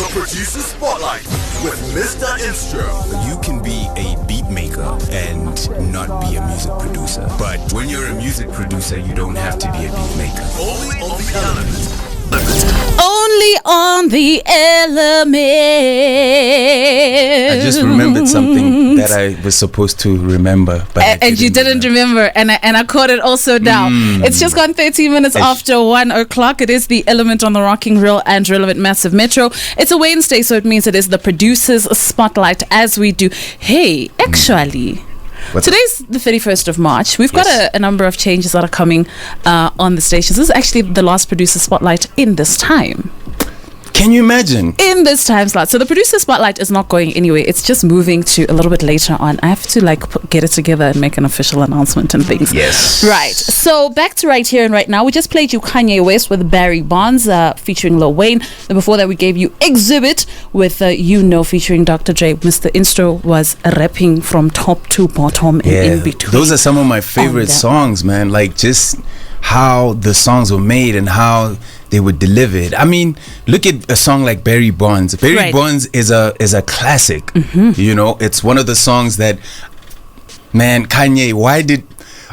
The Producer Spotlight with Mr. Instro. You can be a beat maker and not be a music producer. But when you're a music producer, you don't have to be a beat maker. Only on the Element. Only on the Element. I just remembered something that I was supposed to remember, but and you didn't remember, and I caught it also down. It's just gone 13 minutes after 1 o'clock. It is the Element on the Rocking Real and Relevant Massive Metro. It's a Wednesday, so it means it is the Producer's Spotlight as we do. Hey, actually. Today's the 31st of March. We've got a number of changes that are coming on the stations. This is actually the last Producer Spotlight in this time. Can you imagine? In this time slot. So the Producer Spotlight is not going anywhere. It's just moving to a little bit later on. I have to get it together and make an official announcement and things. Yes. Right. So back to Right Here and Right Now. We just played you Kanye West with Barry Bonds featuring Lil Wayne. And before that we gave you Exhibit with featuring Dr. Dre. Mr. Instro was rapping from top to bottom and in between. Those are some of my favorite songs, man. Like just how the songs were made and how they were delivered. I mean, look at a song like Barry Bonds. Barry Bonds is a classic. You know, it's one of the songs that, man, Kanye,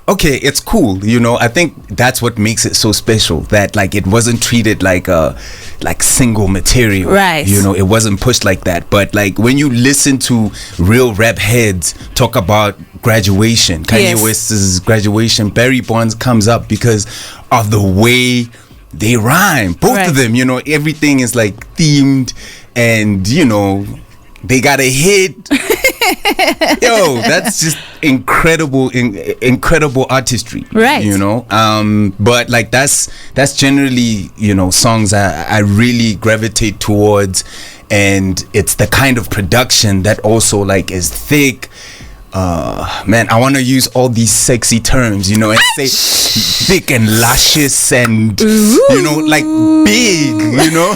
okay, it's cool, you know. I think that's what makes it so special, that like it wasn't treated like single material, right? You know, it wasn't pushed like that. But like when you listen to real rap heads talk about graduation, Kanye West's graduation, Barry Bonds comes up because of the way they rhyme. Both of them, you know, everything is like themed, and you know, they got a hit. Yo, that's just incredible artistry, right? You know, but like that's generally, you know, songs I really gravitate towards, and it's the kind of production that also like is thick. Man, I want to use all these sexy terms, you know, and say thick and luscious and you know, like big, you know.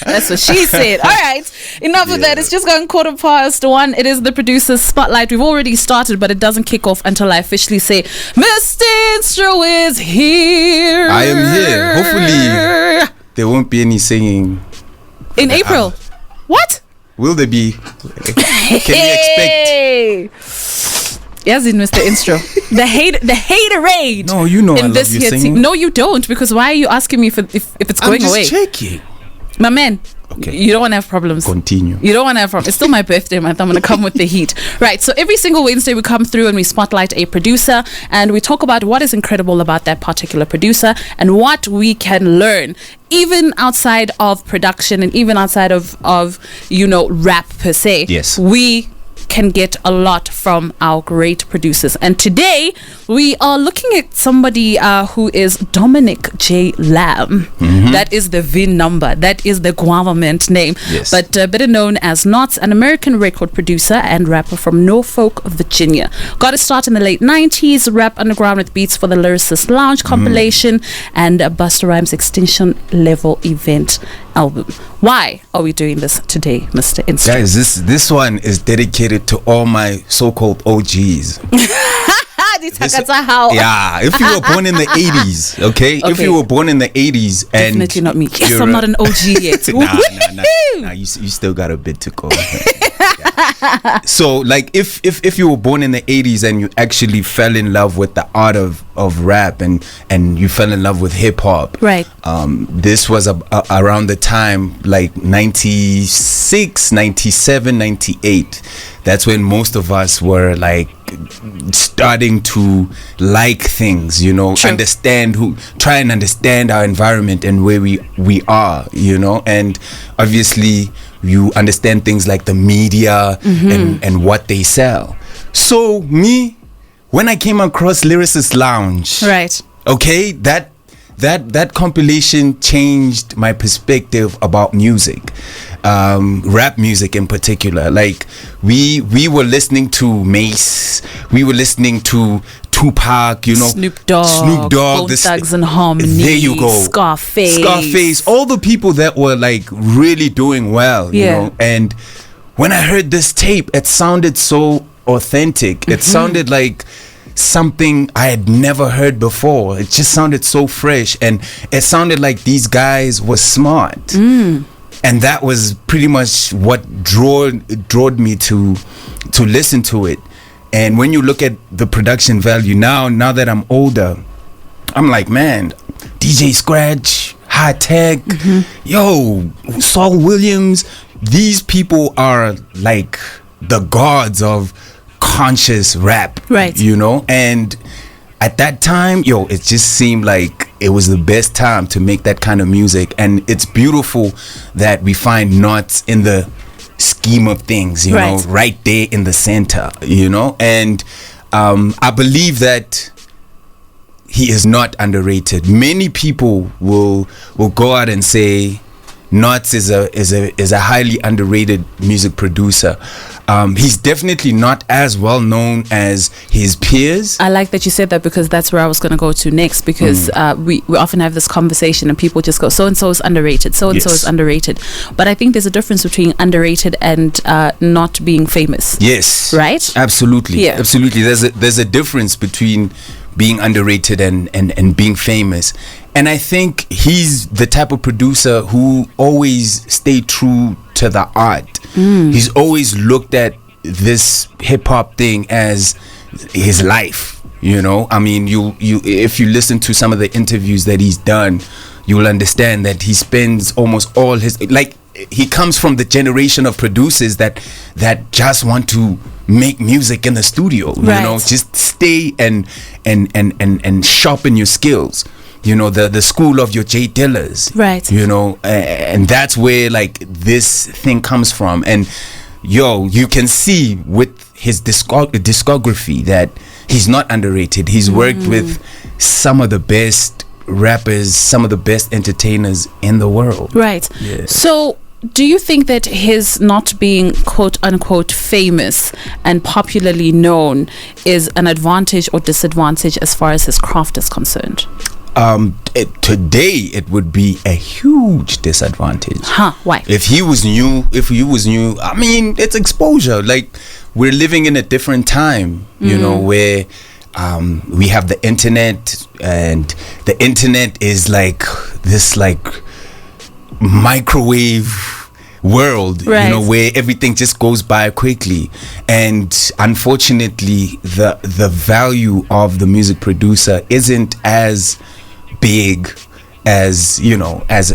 That's what she said. All right, enough of that. It's just gone 1:15. It is the Producer's Spotlight. We've already started, but it doesn't kick off until I officially say Mr. Instro is here. I am here. Hopefully there won't be any singing in April. What will there be? Can we expect? Yes, in Mr. Instro, the haterade. No, you know, in I love this you here singing. No, you don't, because why are you asking me if it's going away? I'm just checking. My man, okay. You don't want to have problems. Continue. You don't want to have problems. It's still my birthday month. I'm going to come with the heat. Right. So every single Wednesday we come through and we spotlight a producer and we talk about what is incredible about that particular producer and what we can learn, even outside of production and even outside of you know, rap per se. Yes. We can get a lot from our great producers, and today we are looking at somebody who is Dominic J. Lamb. That is the VIN number, that is the government name, but better known as Nottz, an American record producer and rapper from Norfolk, Virginia. Got his start in the late 90s, rap underground with beats for the Lyricist Lounge compilation and Busta Rhymes Extinction Level Event album. Why are we doing this today, Mr. Instro? Guys, this one is dedicated to all my so-called OGs. Yeah, if you were born in the 80s, okay? If you were born in the 80s and definitely not me. Yes, I'm not an OG yet. nah, you still got a bit to go. So like if you were born in the 80s and you actually fell in love with the art of rap and you fell in love with hip hop, right? This was around the time like 96, 97, 98. That's when most of us were like starting to like things, you know. Try and understand our environment and where we are, you know. And obviously you understand things like the media and what they sell. So me, when I came across Lyricist Lounge, right, okay, that compilation changed my perspective about music, rap music in particular. Like we were listening to Mace, we were listening to Tupac, you know, Snoop Dogg, Bone Thugs and Harmony. There you go. Scarface, all the people that were like really doing well, you know. And when I heard this tape, it sounded so authentic. It sounded like something I had never heard before. It just sounded so fresh, and it sounded like these guys were smart. and that was pretty much what drew me to listen to it. And when you look at the production value now that I'm older, I'm like, man, DJ Scratch, High Tech, yo, Saul Williams, these people are like the gods of conscious rap, right? You know, and at that time, yo, it just seemed like it was the best time to make that kind of music. And it's beautiful that we find Nottz in the scheme of things, you know, right there in the center, you know. And I believe that he is not underrated. Many people will go out and say Nottz is a highly underrated music producer. He's definitely not as well known as his peers. I like that you said that, because that's where I was going to go to next, because we often have this conversation and people just go, so and so is underrated, so and so is underrated. But I think there's a difference between underrated and not being famous. Yes. Right? Absolutely. Yeah. Absolutely. There's a difference between being underrated and being famous. And I think he's the type of producer who always stay true to the art. He's always looked at this hip hop thing as his life, you know. I mean, you if you listen to some of the interviews that he's done, you will understand that he spends almost all his, like, he comes from the generation of producers that just want to make music in the studio, you know, just stay and sharpen your skills. You know, the school of your J Dillas, right? You know, and that's where like this thing comes from. And yo, you can see with his discography that he's not underrated. He's worked with some of the best rappers, some of the best entertainers in the world. Right. Yeah. So do you think that his not being quote unquote famous and popularly known is an advantage or disadvantage as far as his craft is concerned? Today it would be a huge disadvantage. Why? If he was new, I mean, it's exposure. Like, we're living in a different time, you know, where we have the internet, and the internet is like this like microwave world, you know, where everything just goes by quickly. And unfortunately, the value of the music producer isn't as big as, you know, as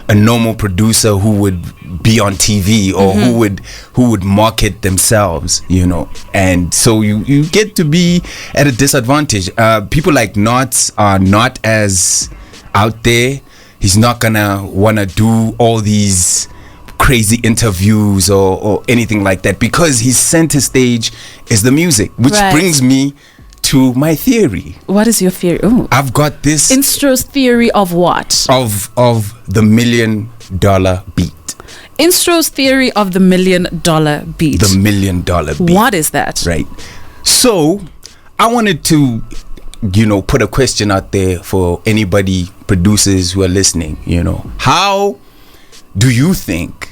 a normal producer who would be on TV or who would market themselves, you know. And so you get to be at a disadvantage. People like Nottz are not as out there. He's not gonna wanna do all these crazy interviews or anything like that, because his center stage is the music, which brings me to my theory. What is your theory? Ooh. I've got this Instro's theory of what? Of the $1 million beat. Instro's theory of the $1 million beat. The $1 million beat. What is that? Right. So I wanted to, you know, put a question out there for anybody, producers who are listening, you know. How do you think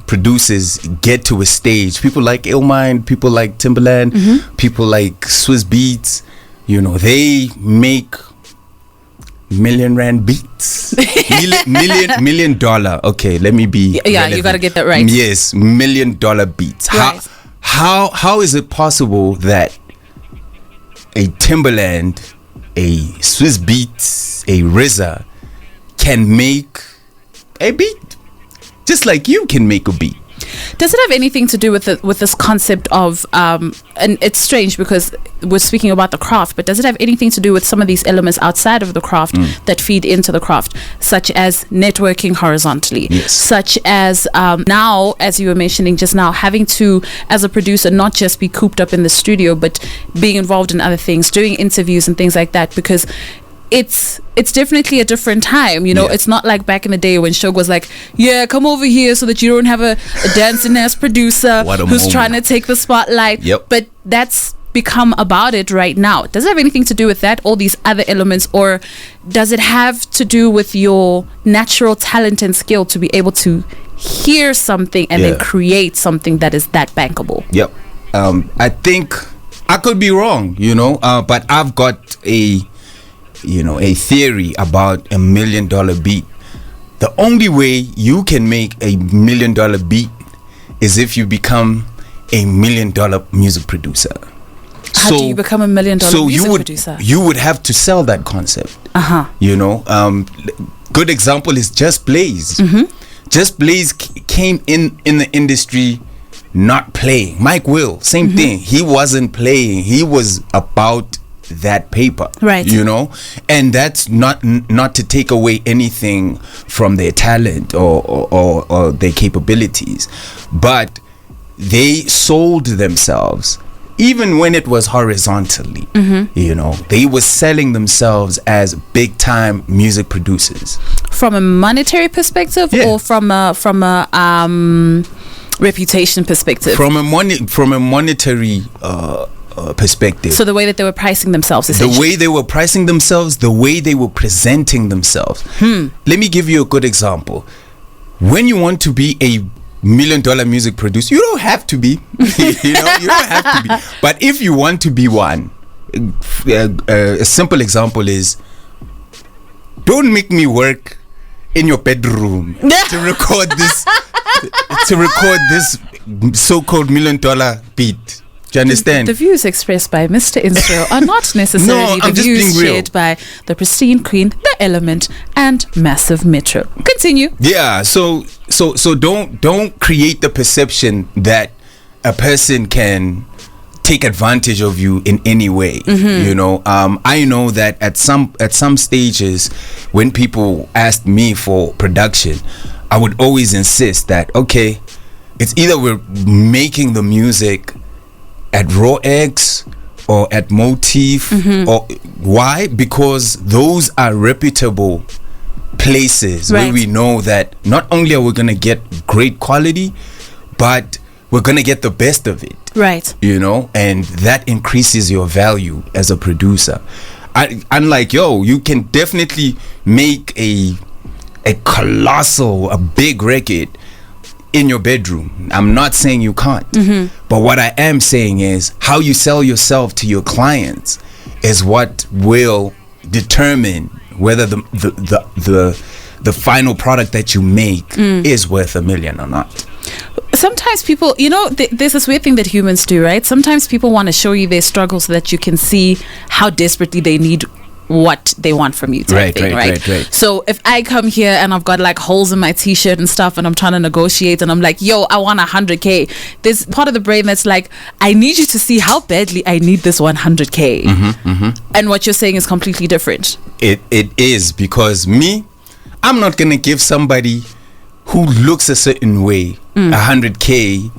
producers get to a stage? People like Illmind, people like Timbaland, people like Swiss Beats, you know, they make million beats. million dollar. Okay, let me be relevant. You gotta get that right. Yes, $1 million beats. Right. How is it possible that a Timbaland, a Swiss Beats, a RZA can make a beat just like you can make a beat? Does it have anything to do with this concept of and it's strange because we're speaking about the craft, but does it have anything to do with some of these elements outside of the craft that feed into the craft, such as networking horizontally, such as now, as you were mentioning just now, having to, as a producer, not just be cooped up in the studio, but being involved in other things, doing interviews and things like that, because it's definitely a different time, you know. It's not like back in the day when Shug was like, yeah, come over here so that you don't have a dancing ass producer who's trying to take the spotlight. But that's become about it right now. Does it have anything to do with that, all these other elements, or does it have to do with your natural talent and skill to be able to hear something and then create something that is that bankable? I think I could be wrong, you know, but I've got a theory about $1 million beat. the only way you can make $1 million beat is if you become $1 million music producer. How do you become $1 million music producer? You would have to sell that concept. You know, good example is Just Blaze. Just Blaze came in the industry not playing. Mike Will, same thing. He wasn't playing. He was about that paper, right? You know, and that's not to take away anything from their talent or their capabilities, but they sold themselves. Even when it was horizontally, you know, they were selling themselves as big time music producers. From a monetary perspective, or from a reputation perspective? From a monetary perspective. So the way that they were pricing themselves, the way they were pricing themselves, the way they were presenting themselves. Let me give you a good example. When you want to be a $1 million music producer, you don't have to be. You know, you don't have to be. But if you want to be one, a simple example is, don't make me work in your bedroom to record this so-called $1 million beat. Do you understand? The views expressed by Mr. Instro are not necessarily the views shared by the Pristine Queen, The Element, and Massive Metro. Continue. Yeah, so don't create the perception that a person can take advantage of you in any way. You know, I know that at some stages when people asked me for production, I would always insist that, okay, it's either we're making the music at Raw X or at Motif, or why? Because those are reputable places where we know that not only are we gonna get great quality, but we're gonna get the best of it. Right. You know, and that increases your value as a producer. Unlike you can definitely make a colossal, a big record in your bedroom. I'm not saying you can't, but what I am saying is how you sell yourself to your clients is what will determine whether the final product that you make is worth $1 million or not. Sometimes people, you know, there's this weird thing that humans do, right? Sometimes people want to show you their struggle so that you can see how desperately they need what they want from you, right? So if I come here and I've got like holes in my t-shirt and stuff and I'm trying to negotiate and I'm like, yo, I want 100K, there's part of the brain that's like, I need you to see how badly I need this 100K. And what you're saying is completely different. It is, because I'm not gonna give somebody who looks a certain way 100K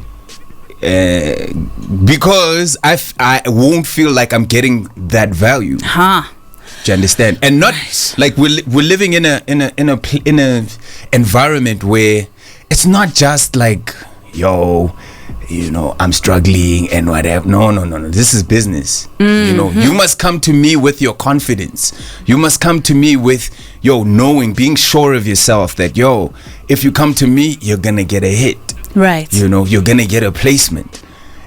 because I won't feel like I'm getting that value. Do you understand? And not like we're living in a environment where it's not just like, yo, you know, I'm struggling and whatever. No. This is business. You know, you must come to me with your confidence. You must come to me with knowing, being sure of yourself that if you come to me, you're gonna get a hit. Right. You know, you're gonna get a placement,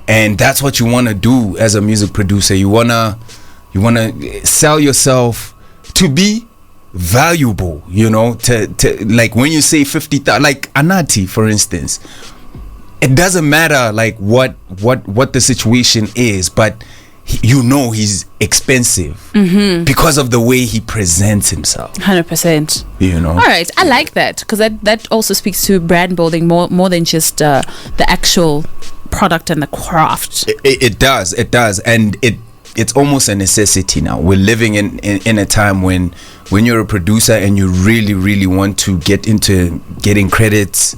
and that's what you want to do as a music producer. You wanna sell yourself to be valuable, you know, to like when you say 50,000, like Anati for instance, it doesn't matter like what the situation is, but he's expensive because of the way he presents himself. 100%. You know. All right, I like that, because that also speaks to brand building more than just the actual product and the craft. It does, and it's almost a necessity now. We're living in a time when you're a producer and you really, really want to get into getting credits,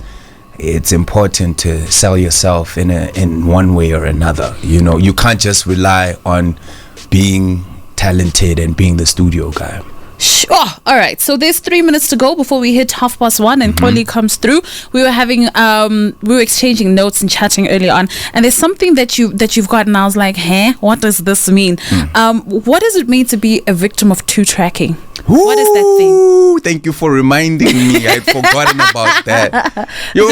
it's important to sell yourself in one way or another. You know, you can't just rely on being talented and being the studio guy. Sure. All right. So there's 3 minutes to go before we hit 1:30, and Koli comes through. We were exchanging notes and chatting earlier on, and there's something that you've got, and I was like, what does this mean? What does it mean to be a victim of two tracking? What is that thing? Thank you for reminding me. I'd forgotten about that. Yo.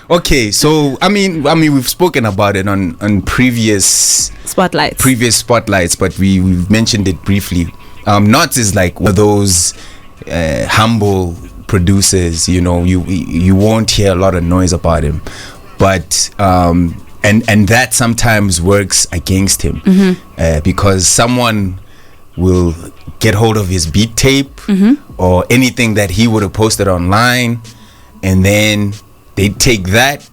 Okay, so I mean, we've spoken about it on previous spotlights, but we've mentioned it briefly. Nottz is like one of those humble producers, you know, you won't hear a lot of noise about him, but and that sometimes works against him, because someone will get hold of his beat tape or anything that he would have posted online, and then they take that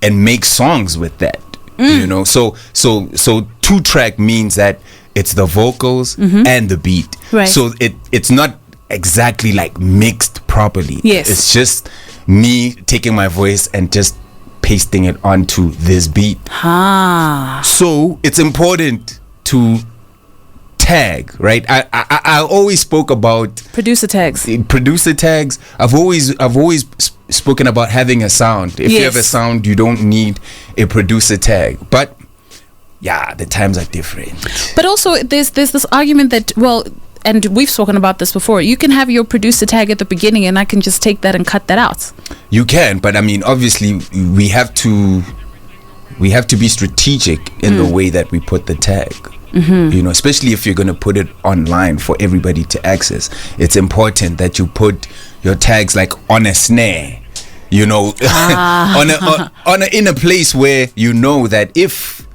and make songs with that. You know, so 2-track means that it's the vocals and the beat, right. So it's not exactly like mixed properly. Yes, it's just me taking my voice and just pasting it onto this beat. So it's important to tag, right? I always spoke about producer tags. I've always spoken about having a sound. If you have a sound, you don't need a producer tag. But yeah, the times are different. But also there's this argument that, well, and we've spoken about this before, you can have your producer tag at the beginning and I can just take that and cut that out. You can, but I mean, obviously we have to be strategic in the way that we put the tag. You know, especially if you're going to put it online for everybody to access, it's important that you put your tags like on a snare, you know, in a place where you know that if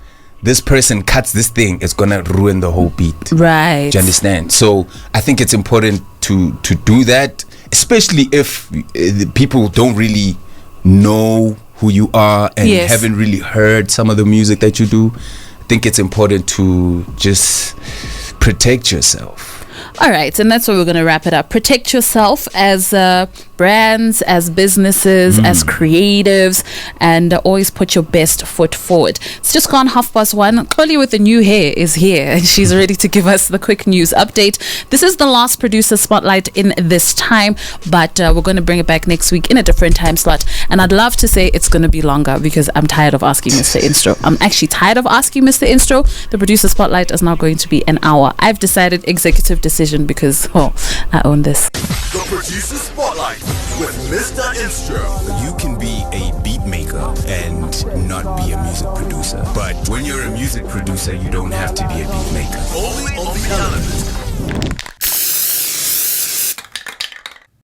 this person cuts this thing, it's gonna ruin the whole beat. Right. Do you understand? So I think it's important to do that, especially if the people don't really know who you are and haven't really heard some of the music that you do. I think it's important to just protect yourself. All right, and that's where we're going to wrap it up. Protect yourself as brands, as businesses, as creatives, and always put your best foot forward. It's just gone 1:30. Chloe with the new hair is here, and she's ready to give us the quick news update. This is the last producer spotlight in this time, but we're going to bring it back next week in a different time slot. And I'd love to say it's going to be longer because I'm tired of asking Mr. Instro. I'm actually tired of asking Mr. Instro. The producer spotlight is now going to be an hour. I've decided executive decision because, well, I own this. The Producer Spotlight with Mr. Instro. You can be a beat maker and not be a music producer. But when you're a music producer, you don't have to be a beat maker. Only on the element.